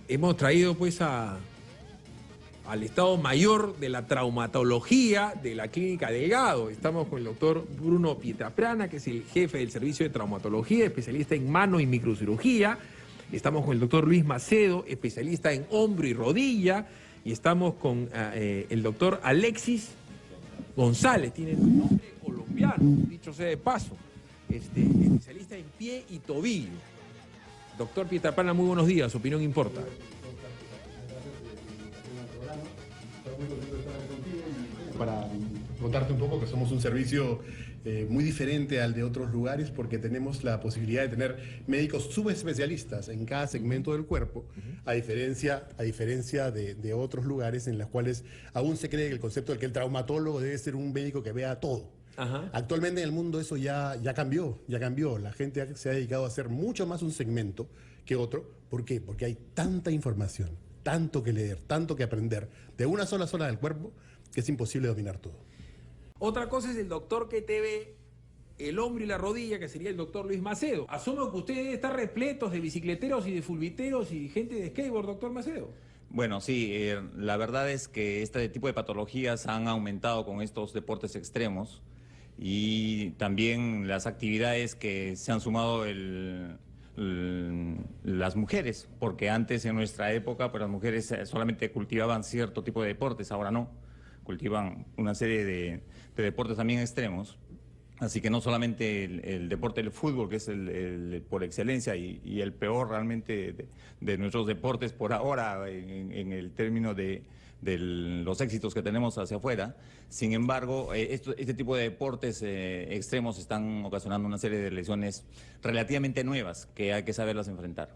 hemos traído pues al Estado Mayor de la Traumatología de la Clínica Delgado. Estamos con el doctor Bruno Pietraplana, que es el jefe del Servicio de Traumatología, especialista en mano y microcirugía. Estamos con el doctor Luis Macedo, especialista en hombro y rodilla. Y estamos con el doctor Alexis González, tiene un nombre colombiano, dicho sea de paso. Especialista en pie y tobillo. Doctor Pietraplana, muy buenos días, su opinión importa. Para contarte un poco que somos un servicio muy diferente al de otros lugares porque tenemos la posibilidad de tener médicos subespecialistas en cada segmento del cuerpo, a diferencia de otros lugares en los cuales aún se cree que el concepto de que el traumatólogo debe ser un médico que vea todo. Ajá. Actualmente en el mundo eso ya cambió. La gente se ha dedicado a hacer mucho más un segmento que otro. ¿Por qué? Porque hay tanta información, tanto que leer, tanto que aprender de una sola zona del cuerpo que es imposible dominar todo. Otra cosa es el doctor que te ve el hombro y la rodilla, que sería el doctor Luis Macedo. Asumo que usted debe estar repletos de bicicleteros y de fulbiteros y gente de skateboard, doctor Macedo. Bueno, sí, la verdad es que este tipo de patologías han aumentado con estos deportes extremos y también las actividades que se han sumado las mujeres, porque antes en nuestra época pues las mujeres solamente cultivaban cierto tipo de deportes, ahora no, cultivan una serie de deportes también extremos. Así que no solamente el deporte del fútbol, que es el por excelencia y el peor realmente de nuestros deportes por ahora en el término de los éxitos que tenemos hacia afuera. Sin embargo, este tipo de deportes extremos están ocasionando una serie de lesiones relativamente nuevas que hay que saberlas enfrentar.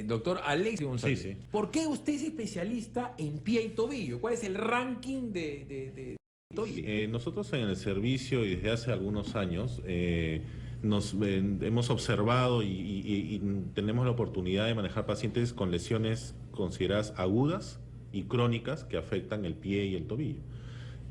Doctor Alexis González, Sí, sí. ¿Por qué usted es especialista en pie y tobillo? ¿Cuál es el ranking de tobillo? Nosotros en el servicio y desde hace algunos años hemos observado y tenemos la oportunidad de manejar pacientes con lesiones consideradas agudas y crónicas que afectan el pie y el tobillo.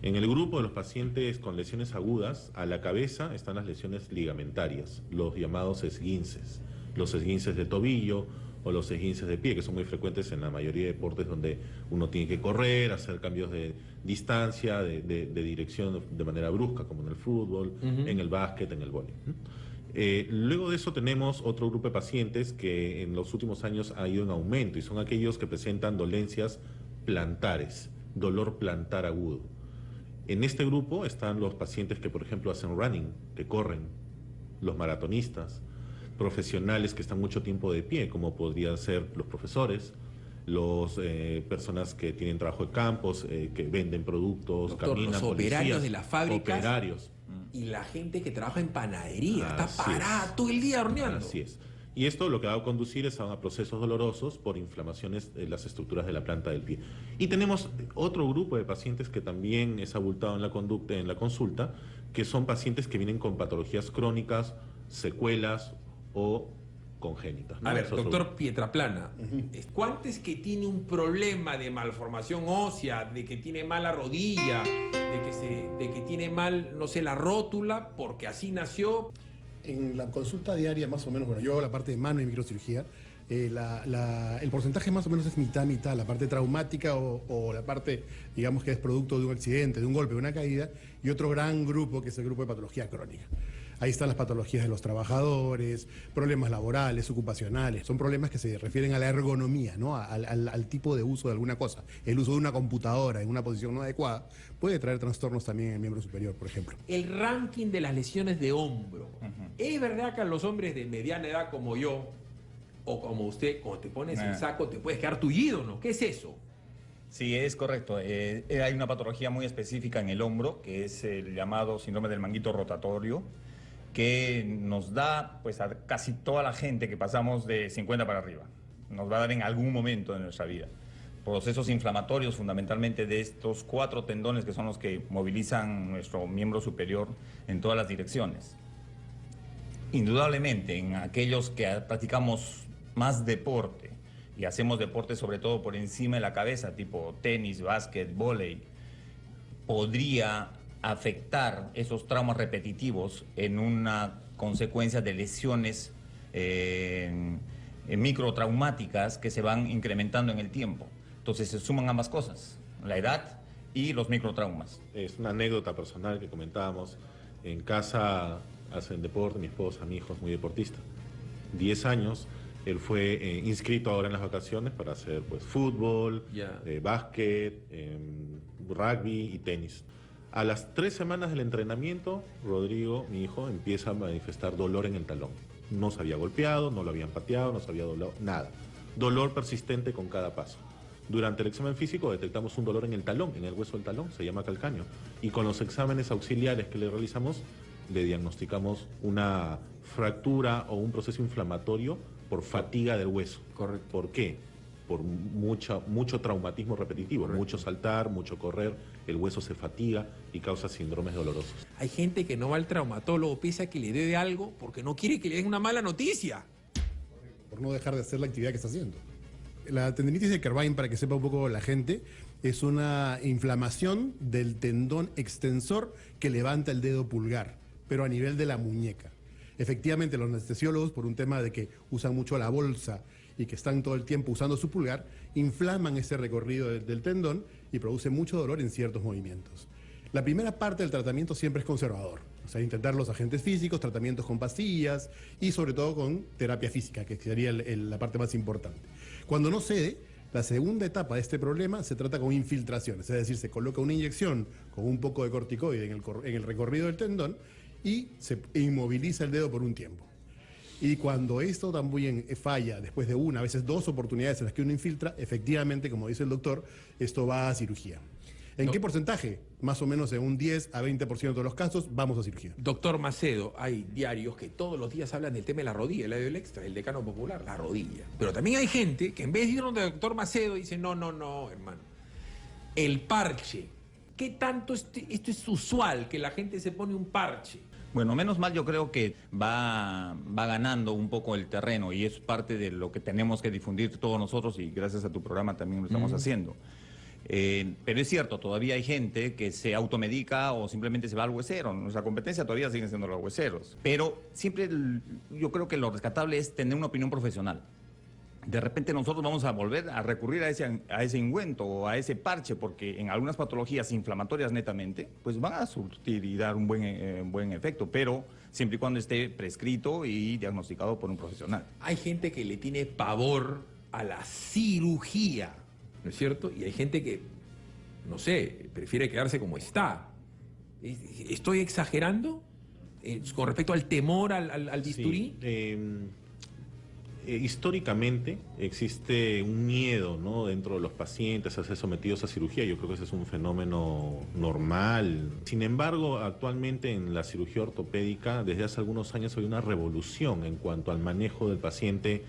En el grupo de los pacientes con lesiones agudas, a la cabeza están las lesiones ligamentarias, los llamados esguinces, los esguinces de tobillo o los esguinces de pie, que son muy frecuentes en la mayoría de deportes donde uno tiene que correr, hacer cambios de distancia, de dirección de manera brusca, como en el fútbol, en el básquet, en el vóley. Luego de eso tenemos otro grupo de pacientes que en los últimos años ha ido en aumento y son aquellos que presentan dolencias plantares, dolor plantar agudo. En este grupo están los pacientes que, por ejemplo, hacen running, que corren, los maratonistas, profesionales que están mucho tiempo de pie, como podrían ser los profesores, los personas que tienen trabajo de campos, que venden productos, Doctor, caminan, los policías, operarios de las fábricas operarios. y la gente que trabaja en panadería, está Así parada es. todo el día horneando. Así es. Y esto lo que va a conducir es a procesos dolorosos por inflamaciones de las estructuras de la planta del pie. Y tenemos otro grupo de pacientes que también es abultado en la consulta, que son pacientes que vienen con patologías crónicas, secuelas o congénitas, ¿no? A ver, Es otro doctor grupo. Pietraplana, ¿cuánto es que tiene un problema de malformación ósea, de que tiene mala rodilla, de que tiene mal, no sé, la rótula, porque así nació? En la consulta diaria, más o menos, bueno, yo hago la parte de mano y microcirugía, el porcentaje más o menos es mitad, la parte traumática o la parte, digamos, que es producto de un accidente, de un golpe, de una caída, y otro gran grupo que es el grupo de patología crónica. Ahí están las patologías de los trabajadores, problemas laborales, ocupacionales. Son problemas que se refieren a la ergonomía, ¿no? Al tipo de uso de alguna cosa. El uso de una computadora en una posición no adecuada puede traer trastornos también en el miembro superior, por ejemplo. El ranking de las lesiones de hombro. ¿Es verdad que a los hombres de mediana edad como yo, o como usted, cuando te pones el saco te puedes quedar tullido, ¿no? ¿Qué es eso? Sí, es correcto. Hay una patología muy específica en el hombro, que es el llamado síndrome del manguito rotatorio, que nos da pues a casi toda la gente que pasamos de 50 para arriba. Nos va a dar en algún momento de nuestra vida. Procesos inflamatorios fundamentalmente de estos 4 tendones que son los que movilizan nuestro miembro superior en todas las direcciones. Indudablemente en aquellos que practicamos más deporte y hacemos deporte sobre todo por encima de la cabeza, tipo tenis, básquet, vóley, podría afectar esos traumas repetitivos en una consecuencia de lesiones microtraumáticas que se van incrementando en el tiempo. Entonces se suman ambas cosas, la edad y los microtraumas. Es una anécdota personal que comentábamos. En casa hacen deporte, mi esposa, mi hijo es muy deportista. 10 años, él fue inscrito ahora en las vacaciones para hacer pues fútbol, básquet, rugby y tenis. A las 3 semanas del entrenamiento, Rodrigo, mi hijo, empieza a manifestar dolor en el talón. No se había golpeado, no lo habían pateado, no se había doblado, nada. Dolor persistente con cada paso. Durante el examen físico detectamos un dolor en el talón, en el hueso del talón, se llama calcáneo. Y con los exámenes auxiliares que le realizamos, le diagnosticamos una fractura o un proceso inflamatorio por fatiga del hueso. Correcto. ¿Por qué? Por mucho traumatismo repetitivo, correcto, mucho saltar, mucho correr, el hueso se fatiga y causa síndromes dolorosos. Hay gente que no va al traumatólogo pese a que le debe algo porque no quiere que le den una mala noticia. Por no dejar de hacer la actividad que está haciendo. La tendinitis de Kerbein, para que sepa un poco la gente, es una inflamación del tendón extensor que levanta el dedo pulgar, pero a nivel de la muñeca. Efectivamente, los anestesiólogos, por un tema de que usan mucho la bolsa y que están todo el tiempo usando su pulgar, inflaman ese recorrido del tendón y produce mucho dolor en ciertos movimientos. La primera parte del tratamiento siempre es conservador, o sea, intentar los agentes físicos, tratamientos con pastillas y sobre todo con terapia física, que sería la parte más importante. Cuando no cede, la segunda etapa de este problema se trata con infiltraciones, es decir, se coloca una inyección con un poco de corticoide en el recorrido del tendón y se inmoviliza el dedo por un tiempo. Y cuando esto también falla, después de una, a veces 2 oportunidades en las que uno infiltra, efectivamente, como dice el doctor, esto va a cirugía. ¿En qué porcentaje? Más o menos en un 10 a 20% de los casos vamos a cirugía. Doctor Macedo, hay diarios que todos los días hablan del tema de la rodilla, el labio extra, el decano popular, la rodilla. Pero también hay gente que en vez de ir donde el doctor Macedo dice, no, hermano, el parche. ¿Qué tanto esto es usual, que la gente se pone un parche? Bueno, menos mal yo creo que va ganando un poco el terreno y es parte de lo que tenemos que difundir todos nosotros y gracias a tu programa también lo estamos haciendo. Pero es cierto, todavía hay gente que se automedica o simplemente se va al huesero. Nuestra competencia todavía siguen siendo los hueseros. Pero siempre yo creo que lo rescatable es tener una opinión profesional. De repente nosotros vamos a volver a recurrir a ese ungüento o a ese parche porque en algunas patologías inflamatorias netamente, pues van a surtir y dar un buen efecto, pero siempre y cuando esté prescrito y diagnosticado por un profesional. Hay gente que le tiene pavor a la cirugía, ¿no es cierto? Y hay gente que, no sé, prefiere quedarse como está. ¿Estoy exagerando con respecto al temor al bisturí? Sí, históricamente existe un miedo, ¿no?, dentro de los pacientes a ser sometidos a cirugía. Yo creo que ese es un fenómeno normal. Sin embargo, actualmente en la cirugía ortopédica, desde hace algunos años hay una revolución en cuanto al manejo del paciente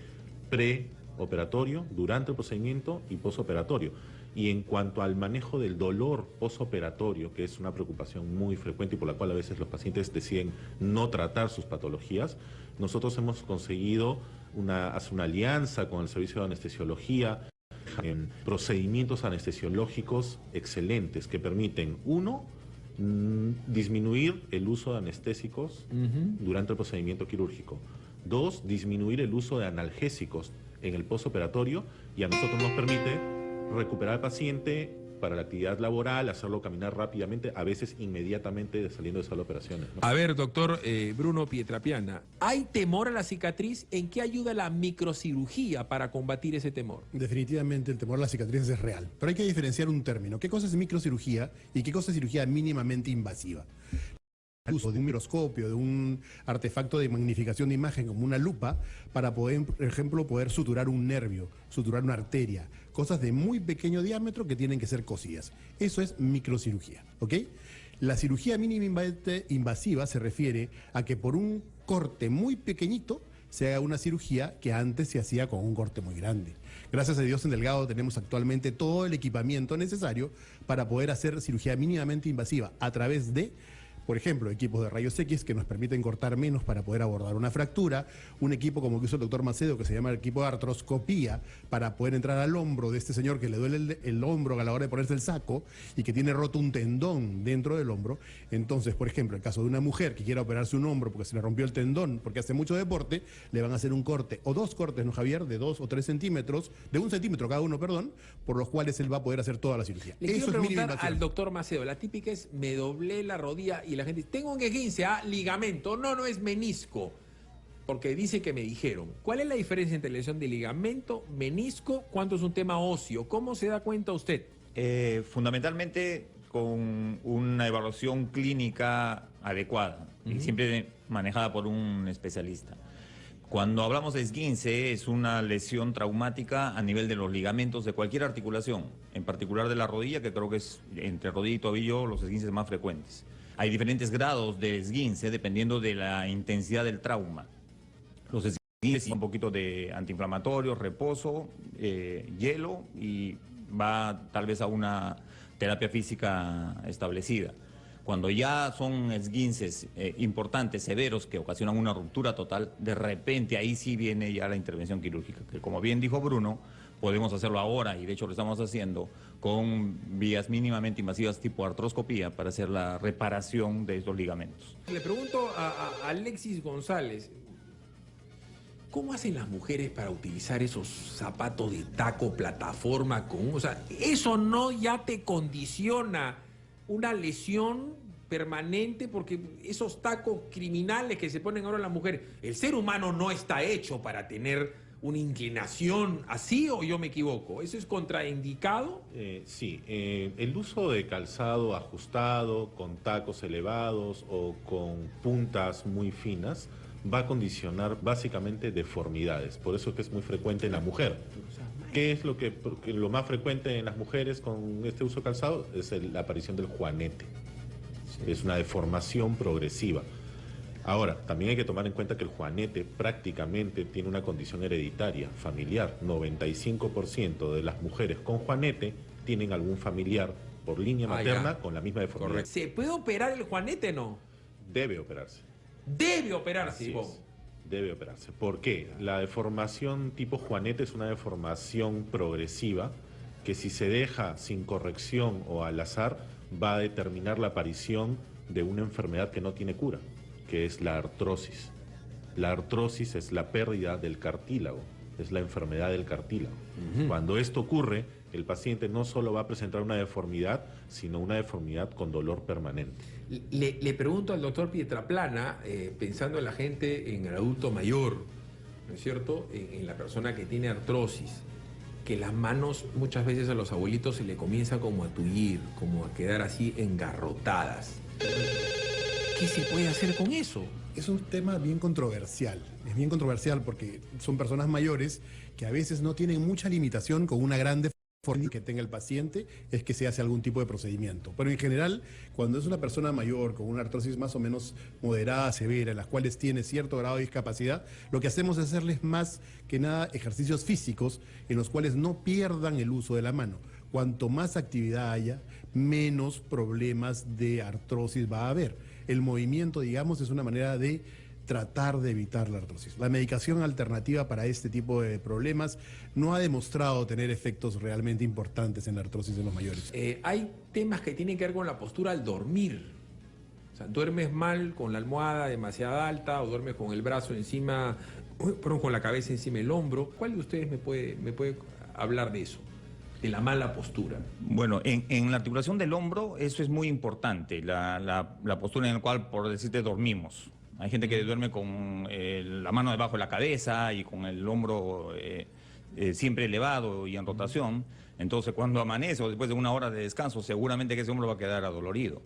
preoperatorio, durante el procedimiento y posoperatorio. Y en cuanto al manejo del dolor posoperatorio, que es una preocupación muy frecuente y por la cual a veces los pacientes deciden no tratar sus patologías, nosotros hemos conseguido hacer una alianza con el Servicio de Anestesiología en procedimientos anestesiológicos excelentes que permiten, uno, disminuir el uso de anestésicos durante el procedimiento quirúrgico. 2, disminuir el uso de analgésicos en el postoperatorio y a nosotros nos permite recuperar al paciente para la actividad laboral, hacerlo caminar rápidamente, a veces inmediatamente saliendo de sala de operaciones, ¿no? A ver, doctor Bruno Pietrapiana, ¿hay temor a la cicatriz? ¿En qué ayuda la microcirugía para combatir ese temor? Definitivamente el temor a las cicatrices es real, pero hay que diferenciar un término. ¿Qué cosa es microcirugía y qué cosa es cirugía mínimamente invasiva? El uso de un microscopio, de un artefacto de magnificación de imagen como una lupa para poder, por ejemplo, poder suturar un nervio, suturar una arteria, cosas de muy pequeño diámetro que tienen que ser cosidas. Eso es microcirugía, ¿ok? La cirugía mínimamente invasiva se refiere a que por un corte muy pequeñito se haga una cirugía que antes se hacía con un corte muy grande. Gracias a Dios en Delgado tenemos actualmente todo el equipamiento necesario para poder hacer cirugía mínimamente invasiva a través de Por ejemplo, equipos de rayos X que nos permiten cortar menos para poder abordar una fractura, un equipo como que hizo el doctor Macedo que se llama el equipo de artroscopía para poder entrar al hombro de este señor que le duele el hombro a la hora de ponerse el saco y que tiene roto un tendón dentro del hombro. Entonces, por ejemplo, el caso de una mujer que quiera operarse un hombro porque se le rompió el tendón porque hace mucho deporte, le van a hacer un corte o dos cortes, ¿no, Javier? De 2 o 3 centímetros, de 1 centímetro cada uno, perdón, por los cuales él va a poder hacer toda la cirugía. Le quiero Eso es mínima preguntar invasión. al doctor Macedo, la típica es, me doblé la rodilla y la gente dice, tengo un esguince, ligamento, no es menisco, porque dice que me dijeron. ¿Cuál es la diferencia entre lesión de ligamento, menisco, cuánto es un tema óseo? ¿Cómo se da cuenta usted? Fundamentalmente con una evaluación clínica adecuada y siempre manejada por un especialista. Cuando hablamos de esguince, es una lesión traumática a nivel de los ligamentos de cualquier articulación, en particular de la rodilla, que creo que es entre rodilla y tobillo los esguinces más frecuentes. Hay diferentes grados de esguince dependiendo de la intensidad del trauma. Los esguinces un poquito de antiinflamatorio, reposo, hielo y va tal vez a una terapia física establecida. Cuando ya son esguinces importantes, severos, que ocasionan una ruptura total, de repente ahí sí viene ya la intervención quirúrgica, que como bien dijo Bruno, podemos hacerlo ahora y de hecho lo estamos haciendo con vías mínimamente invasivas tipo artroscopía para hacer la reparación de estos ligamentos. Le pregunto a Alexis González, ¿cómo hacen las mujeres para utilizar esos zapatos de taco, plataforma, o sea, eso no ya te condiciona una lesión permanente? Porque esos tacos criminales que se ponen ahora las mujeres, el ser humano no está hecho para tener una inclinación así, ¿o yo me equivoco? ¿Eso es contraindicado? Sí, el uso de calzado ajustado, con tacos elevados o con puntas muy finas, va a condicionar básicamente deformidades. Por eso es que es muy frecuente en la mujer. ¿Qué es porque lo más frecuente en las mujeres con este uso de calzado? Es la aparición del juanete. Sí. Es una deformación progresiva. Ahora, también hay que tomar en cuenta que el juanete prácticamente tiene una condición hereditaria, familiar. 95% de las mujeres con juanete tienen algún familiar por línea materna con la misma deformidad. Correcto. ¿Se puede operar el juanete, no? Debe operarse. Debe operarse, Así es. Debe operarse. ¿Por qué? La deformación tipo juanete es una deformación progresiva que si se deja sin corrección o al azar va a determinar la aparición de una enfermedad que no tiene cura, que es la artrosis. La artrosis es la pérdida del cartílago, es la enfermedad del cartílago. Cuando esto ocurre, el paciente no solo va a presentar una deformidad, sino una deformidad con dolor permanente. Le pregunto al doctor Pietraplana, pensando en la gente, en el adulto mayor, ¿no es cierto?, en la persona que tiene artrosis, que las manos muchas veces a los abuelitos se le comienza como a tullir, como a quedar así engarrotadas. ¿Qué se puede hacer con eso? Es un tema bien controversial. Es bien controversial porque son personas mayores que a veces no tienen mucha limitación con una gran deformidad que tenga el paciente, es que se hace algún tipo de procedimiento. Pero en general, cuando es una persona mayor con una artrosis más o menos moderada, severa, en las cuales tiene cierto grado de discapacidad, lo que hacemos es hacerles más que nada ejercicios físicos en los cuales no pierdan el uso de la mano. Cuanto más actividad haya, menos problemas de artrosis va a haber. El movimiento, digamos, es una manera de tratar de evitar la artrosis. La medicación alternativa para este tipo de problemas no ha demostrado tener efectos realmente importantes en la artrosis de los mayores. Hay temas que tienen que ver con la postura al dormir. O sea, duermes mal con la almohada demasiado alta o duermes con el brazo encima, con la cabeza encima del hombro. ¿Cuál de ustedes me puede hablar de eso? De la mala postura. Bueno, en la articulación del hombro eso es muy importante, la postura en la cual, por decirte, dormimos. Hay gente que duerme con la mano debajo de la cabeza y con el hombro siempre elevado y en rotación. Entonces, cuando amanece o después de una hora de descanso, seguramente que ese hombro va a quedar adolorido.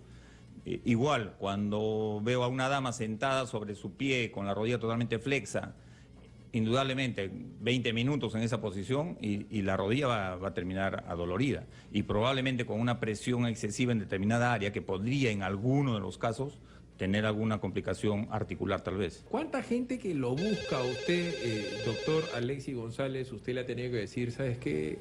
Igual, cuando veo a una dama sentada sobre su pie con la rodilla totalmente flexa, indudablemente 20 minutos en esa posición y la rodilla va a terminar adolorida. Y probablemente con una presión excesiva en determinada área que podría en alguno de los casos tener alguna complicación articular tal vez. ¿Cuánta gente que lo busca a usted, doctor Alexis González, usted le ha tenido que decir, ¿sabes qué?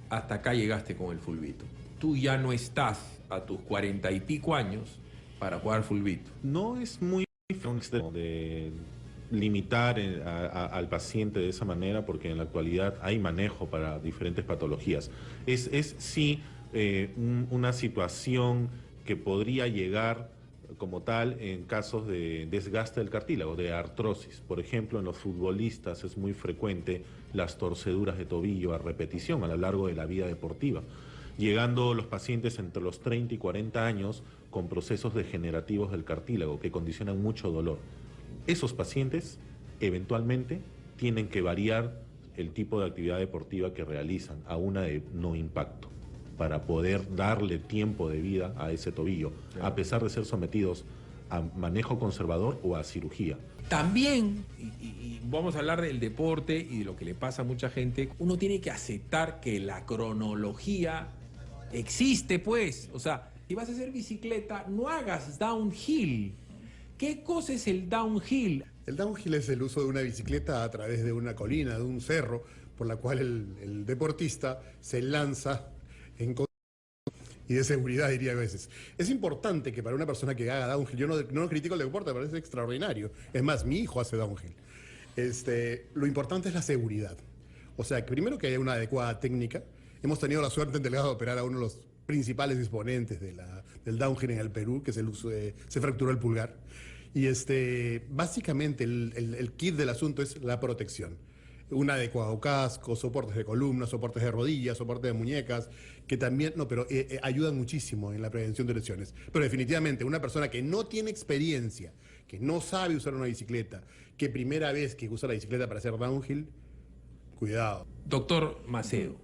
Hasta acá llegaste con el fulbito. Tú ya no estás a tus 40 y pico años para jugar fulbito. No es muy extremo de limitar al paciente de esa manera, porque en la actualidad hay manejo para diferentes patologías. Es sí una situación que podría llegar como tal en casos de desgaste del cartílago, de artrosis. Por ejemplo, en los futbolistas es muy frecuente las torceduras de tobillo a repetición a lo largo de la vida deportiva, llegando los pacientes entre los 30 y 40 años con procesos degenerativos del cartílago que condicionan mucho dolor. Esos pacientes eventualmente tienen que variar el tipo de actividad deportiva que realizan a una de no impacto para poder darle tiempo de vida a ese tobillo, a pesar de ser sometidos a manejo conservador o a cirugía. También, y vamos a hablar del deporte y de lo que le pasa a mucha gente, uno tiene que aceptar que la cronología existe, pues. O sea, si vas a hacer bicicleta, no hagas downhill. ¿Qué cosa es el downhill? El downhill es el uso de una bicicleta a través de una colina, de un cerro, por la cual el deportista se lanza en y de seguridad, diría a veces. Es importante que para una persona que haga downhill, yo no critico el deporte, me parece extraordinario. Es más, mi hijo hace downhill. Lo importante es la seguridad. O sea, que primero que haya una adecuada técnica. Hemos tenido la suerte en Delgado de operar a uno de los principales exponentes del downhill en el Perú, que es el uso se fracturó el pulgar. Y básicamente el kit del asunto es la protección. Un adecuado casco, soportes de columna, soportes de rodillas, soportes de muñecas, que también, ayudan muchísimo en la prevención de lesiones. Pero definitivamente una persona que no tiene experiencia, que no sabe usar una bicicleta, que primera vez que usa la bicicleta para hacer downhill, cuidado. Doctor Macedo,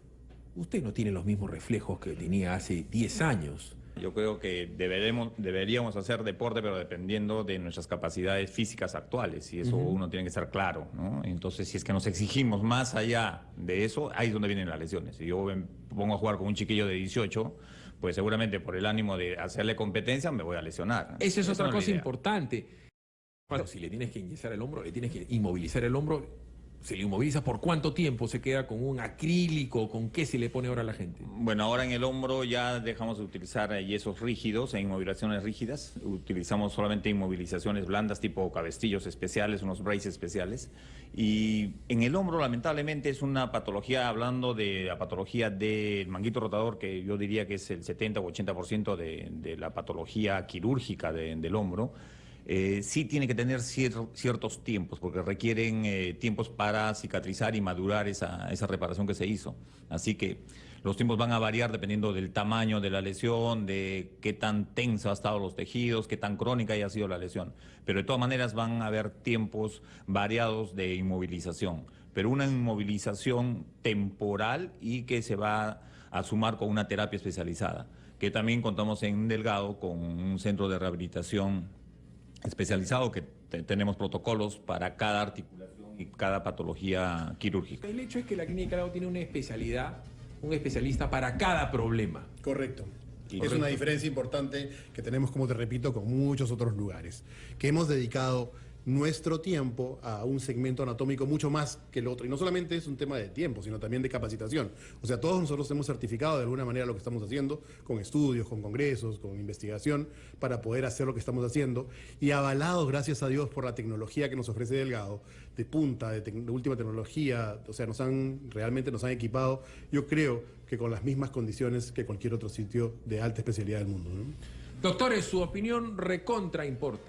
usted no tiene los mismos reflejos que tenía hace 10 años. Yo creo que deberíamos hacer deporte, pero dependiendo de nuestras capacidades físicas actuales, y eso uno tiene que estar claro, ¿no? Entonces, si es que nos exigimos más allá de eso, ahí es donde vienen las lesiones. Si yo me pongo a jugar con un chiquillo de 18, pues seguramente por el ánimo de hacerle competencia me voy a lesionar. Esa es otra no cosa la idea. importante. Bueno, si le tienes que inyectar el hombro, le tienes que inmovilizar el hombro. ¿Se le inmoviliza? ¿Por cuánto tiempo se queda con un acrílico? ¿Con qué se le pone ahora a la gente? Bueno, ahora en el hombro ya dejamos de utilizar yesos rígidos e inmovilizaciones rígidas. Utilizamos solamente inmovilizaciones blandas tipo cabestillos especiales, unos braces especiales. Y en el hombro, lamentablemente, es una patología, hablando de la patología del manguito rotador, que yo diría que es el 70 o 80% de la patología quirúrgica del hombro. Sí tiene que tener ciertos tiempos, porque requieren tiempos para cicatrizar y madurar esa reparación que se hizo. Así que los tiempos van a variar dependiendo del tamaño de la lesión, de qué tan tenso han estado los tejidos, qué tan crónica haya sido la lesión. Pero de todas maneras van a haber tiempos variados de inmovilización, pero una inmovilización temporal y que se va a sumar con una terapia especializada, que también contamos en Delgado con un centro de rehabilitación especializado, que tenemos protocolos para cada articulación y cada patología quirúrgica. El hecho es que la Clínica Delgado tiene una especialidad, un especialista para cada problema. Correcto. Y Es una diferencia importante que tenemos, como te repito, con muchos otros lugares, que hemos dedicado nuestro tiempo a un segmento anatómico mucho más que el otro. Y no solamente es un tema de tiempo, sino también de capacitación. O sea, todos nosotros hemos certificado de alguna manera lo que estamos haciendo, con estudios, con congresos, con investigación, para poder hacer lo que estamos haciendo. Y avalados, gracias a Dios, por la tecnología que nos ofrece Delgado, de punta, de última tecnología. O sea, realmente nos han equipado, yo creo que con las mismas condiciones que cualquier otro sitio de alta especialidad del mundo, ¿no? Doctores, su opinión recontra importa.